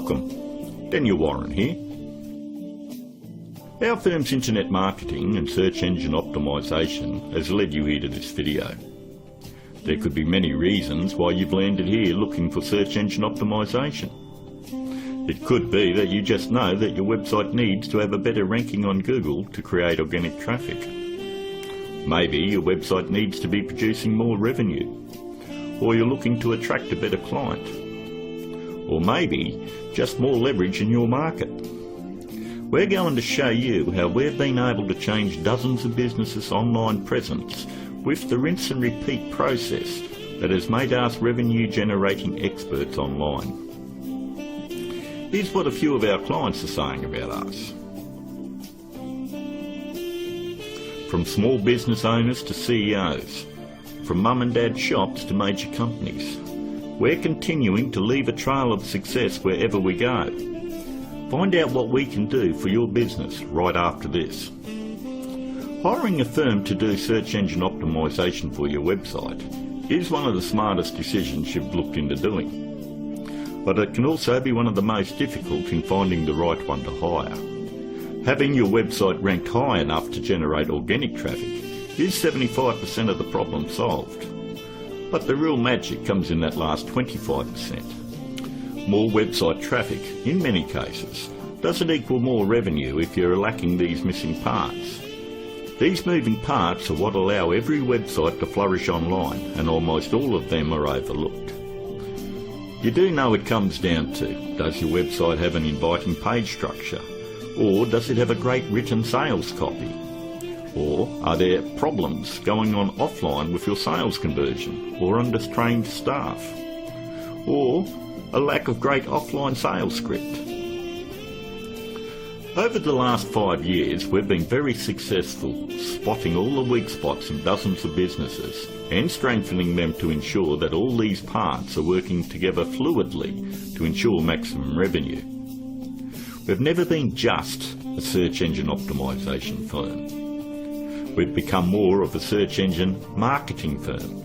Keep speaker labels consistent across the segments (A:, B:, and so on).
A: Welcome, Daniel Warren here. Our firm's internet marketing and search engine optimisation has led you here to this video. There could be many reasons why you've landed here looking for search engine optimisation. It could be that you just know that your website needs to have a better ranking on Google to create organic traffic. Maybe your website needs to be producing more revenue, or you're looking to attract a better client, or maybe just more leverage in your market. We're going to show you how we've been able to change dozens of businesses' online presence with the rinse and repeat process that has made us revenue generating experts online. Here's what a few of our clients are saying about us. From small business owners to CEOs, from mum and dad shops to major companies, we're continuing to leave a trail of success wherever we go. Find out what we can do for your business right after this. Hiring a firm to do search engine optimisation for your website is one of the smartest decisions you've looked into doing. But it can also be one of the most difficult in finding the right one to hire. Having your website ranked high enough to generate organic traffic is 75% of the problem solved. But the real magic comes in that last 25%. More website traffic, in many cases, doesn't equal more revenue if you're lacking these missing parts. These moving parts are what allow every website to flourish online, and almost all of them are overlooked. You do know it comes down to, does your website have an inviting page structure? Or does it have a great written sales copy? Or are there problems going on offline with your sales conversion, or undertrained staff? Or a lack of great offline sales script? Over the last 5 years, we've been very successful spotting all the weak spots in dozens of businesses and strengthening them to ensure that all these parts are working together fluidly to ensure maximum revenue. We've never been just a search engine optimisation firm. We've become more of a search engine marketing firm.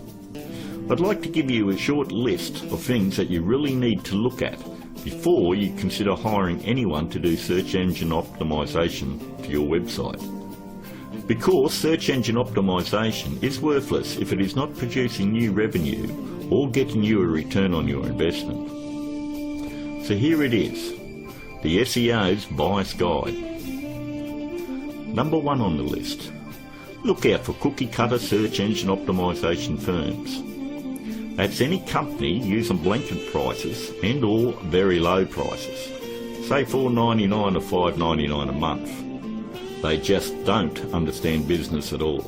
A: I'd like to give you a short list of things that you really need to look at before you consider hiring anyone to do search engine optimisation for your website. Because search engine optimisation is worthless if it is not producing new revenue or getting you a return on your investment. So here it is, the SEO's Bias Guide. Number 1 on the list. Look out for cookie-cutter search engine optimisation firms. That's any company using blanket prices and or very low prices, say $4.99 or $5.99 a month. They just don't understand business at all.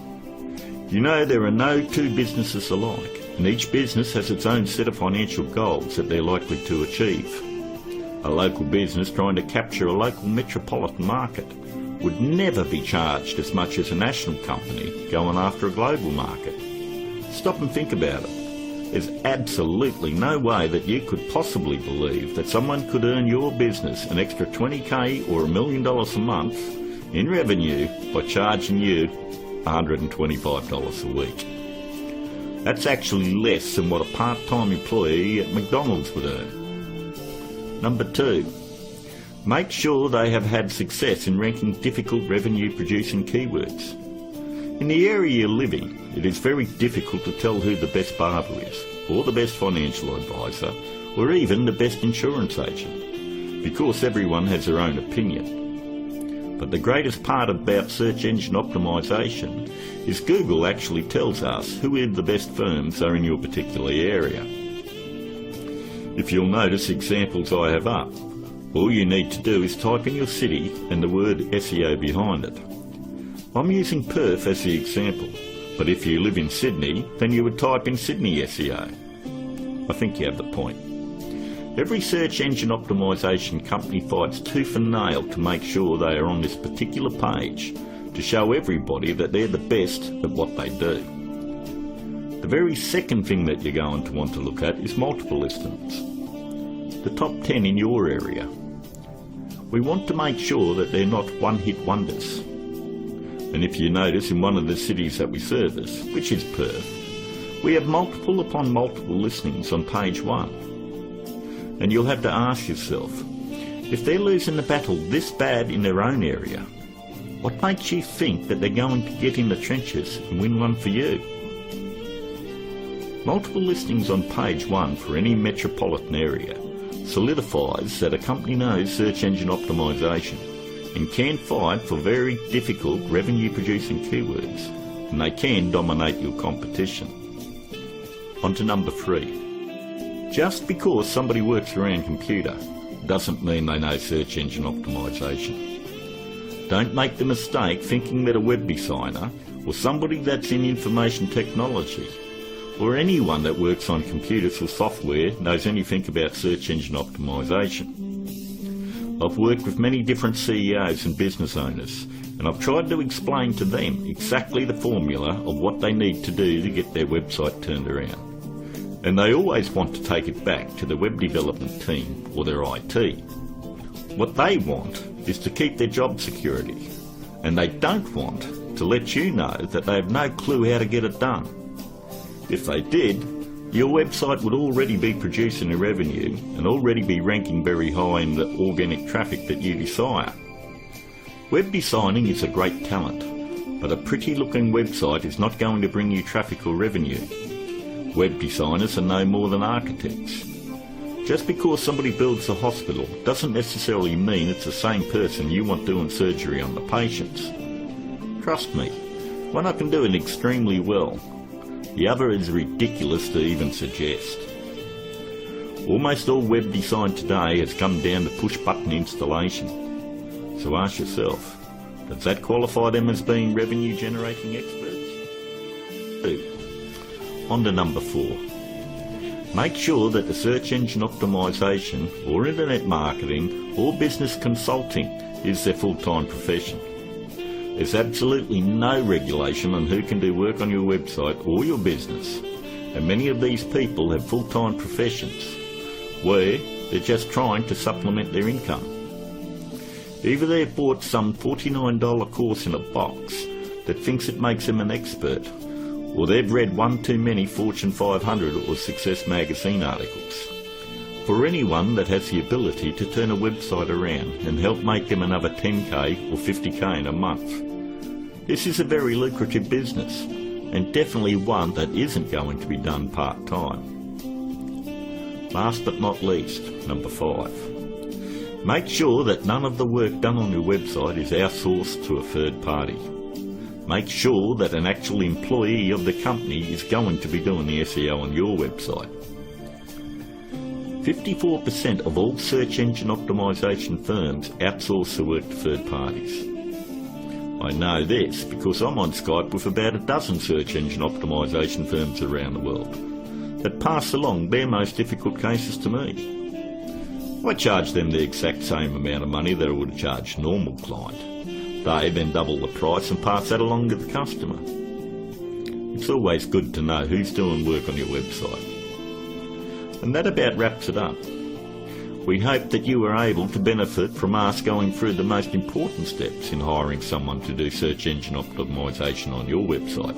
A: You know, there are no two businesses alike, and each business has its own set of financial goals that they're likely to achieve. A local business trying to capture a local metropolitan market would never be charged as much as a national company going after a global market. Stop and think about it. There's absolutely no way that you could possibly believe that someone could earn your business an extra $20,000 or $1 million a month in revenue by charging you $125 a week. That's actually less than what a part-time employee at McDonald's would earn. Number 2. Make sure they have had success in ranking difficult revenue-producing keywords. In the area you're living, it is very difficult to tell who the best barber is, or the best financial advisor, or even the best insurance agent, because everyone has their own opinion. But the greatest part about search engine optimisation is Google actually tells us who the best firms are in your particular area. If you'll notice examples I have up, all you need to do is type in your city and the word SEO behind it. I'm using Perth as the example, but if you live in Sydney, then you would type in Sydney SEO. I think you have the point. Every search engine optimisation company fights tooth and nail to make sure they are on this particular page to show everybody that they're the best at what they do. The very second thing that you're going to want to look at is multiple listings. The top 10 in your area. We want to make sure that they're not one-hit wonders. And if you notice, in one of the cities that we service, which is Perth, we have multiple upon multiple listings on page 1. And you'll have to ask yourself, If they're losing the battle this bad in their own area, what makes you think that they're going to get in the trenches and win one for you? Multiple listings on page 1 for any metropolitan area solidifies that a company knows search engine optimization and can fight for very difficult revenue-producing keywords, and they can dominate your competition. On to number 3. Just because somebody works around computer doesn't mean they know search engine optimization. Don't make the mistake thinking that a web designer or somebody that's in information technology or anyone that works on computers or software knows anything about search engine optimization. I've worked with many different CEOs and business owners, and I've tried to explain to them exactly the formula of what they need to do to get their website turned around. And they always want to take it back to the web development team or their IT. What they want is to keep their job security, and they don't want to let you know that they have no clue how to get it done. If they did, your website would already be producing a revenue and already be ranking very high in the organic traffic that you desire. Web designing is a great talent, but a pretty looking website is not going to bring you traffic or revenue. Web designers are no more than architects. Just because somebody builds a hospital doesn't necessarily mean it's the same person you want doing surgery on the patients. Trust me, one I can do it extremely well. The other is ridiculous to even suggest. Almost all web design today has come down to push-button installation. So ask yourself, does that qualify them as being revenue-generating experts? 2. On to number 4. Make sure that the search engine optimization or internet marketing or business consulting is their full-time profession. There's absolutely no regulation on who can do work on your website or your business, and many of these people have full-time professions where they're just trying to supplement their income. Either they've bought some $49 course in a box that thinks it makes them an expert, or they've read one too many Fortune 500 or Success magazine articles. For anyone that has the ability to turn a website around and help make them another 10k or 50k in a month, this is a very lucrative business, and definitely one that isn't going to be done part-time. Last but not least, number 5. Make sure that none of the work done on your website is outsourced to a third party. Make sure that an actual employee of the company is going to be doing the SEO on your website. 54% of all search engine optimization firms outsource the work to third parties. I know this because I'm on Skype with about a dozen search engine optimization firms around the world that pass along their most difficult cases to me. I charge them the exact same amount of money that I would charge a normal client. They then double the price and pass that along to the customer. It's always good to know who's doing work on your website. And that about wraps it up. We hope that you were able to benefit from us going through the most important steps in hiring someone to do search engine optimization on your website.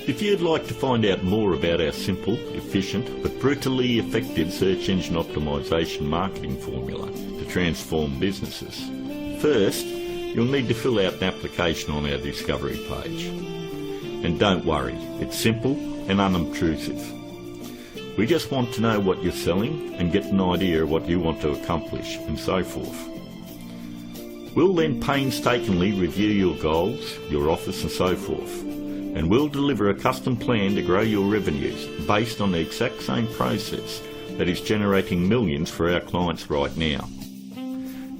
A: If you'd like to find out more about our simple, efficient, but brutally effective search engine optimization marketing formula to transform businesses, first, you'll need to fill out an application on our Discovery page. And don't worry, it's simple and unobtrusive. We just want to know what you're selling and get an idea of what you want to accomplish and so forth. We'll then painstakingly review your goals, your offers and so forth, and we'll deliver a custom plan to grow your revenues based on the exact same process that is generating millions for our clients right now.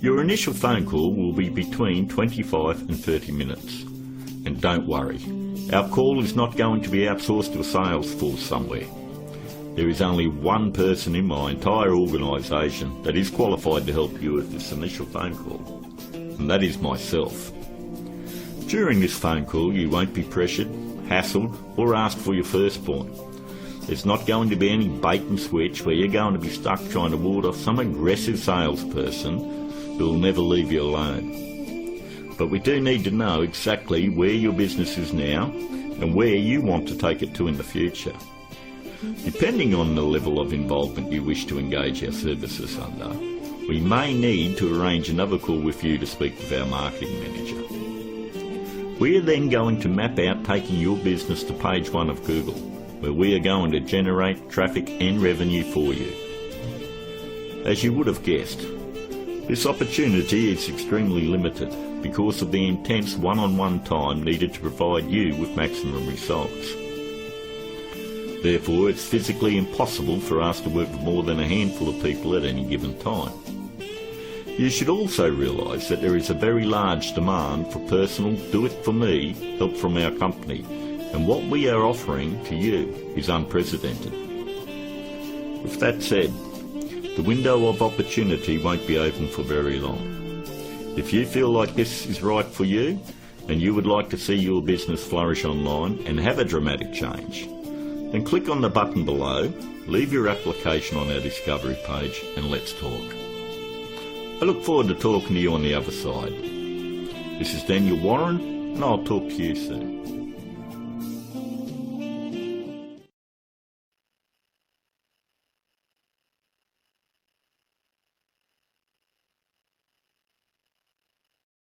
A: Your initial phone call will be between 25 and 30 minutes. And don't worry, our call is not going to be outsourced to a sales force somewhere. There is only one person in my entire organisation that is qualified to help you with this initial phone call, and that is myself. During this phone call you won't be pressured, hassled or asked for your firstborn. There's not going to be any bait and switch where you're going to be stuck trying to ward off some aggressive salesperson who will never leave you alone. But we do need to know exactly where your business is now and where you want to take it to in the future. Depending on the level of involvement you wish to engage our services under, we may need to arrange another call with you to speak with our marketing manager. We are then going to map out taking your business to page 1 of Google, where we are going to generate traffic and revenue for you. As you would have guessed, this opportunity is extremely limited because of the intense one-on-one time needed to provide you with maximum results. Therefore, it's physically impossible for us to work with more than a handful of people at any given time. You should also realise that there is a very large demand for personal do-it-for-me help from our company, and what we are offering to you is unprecedented. With that said, the window of opportunity won't be open for very long. If you feel like this is right for you, and you would like to see your business flourish online and have a dramatic change, then click on the button below, leave your application on our discovery page, and let's talk. I look forward to talking to you on the other side. This is Daniel Warren, and I'll talk to you soon.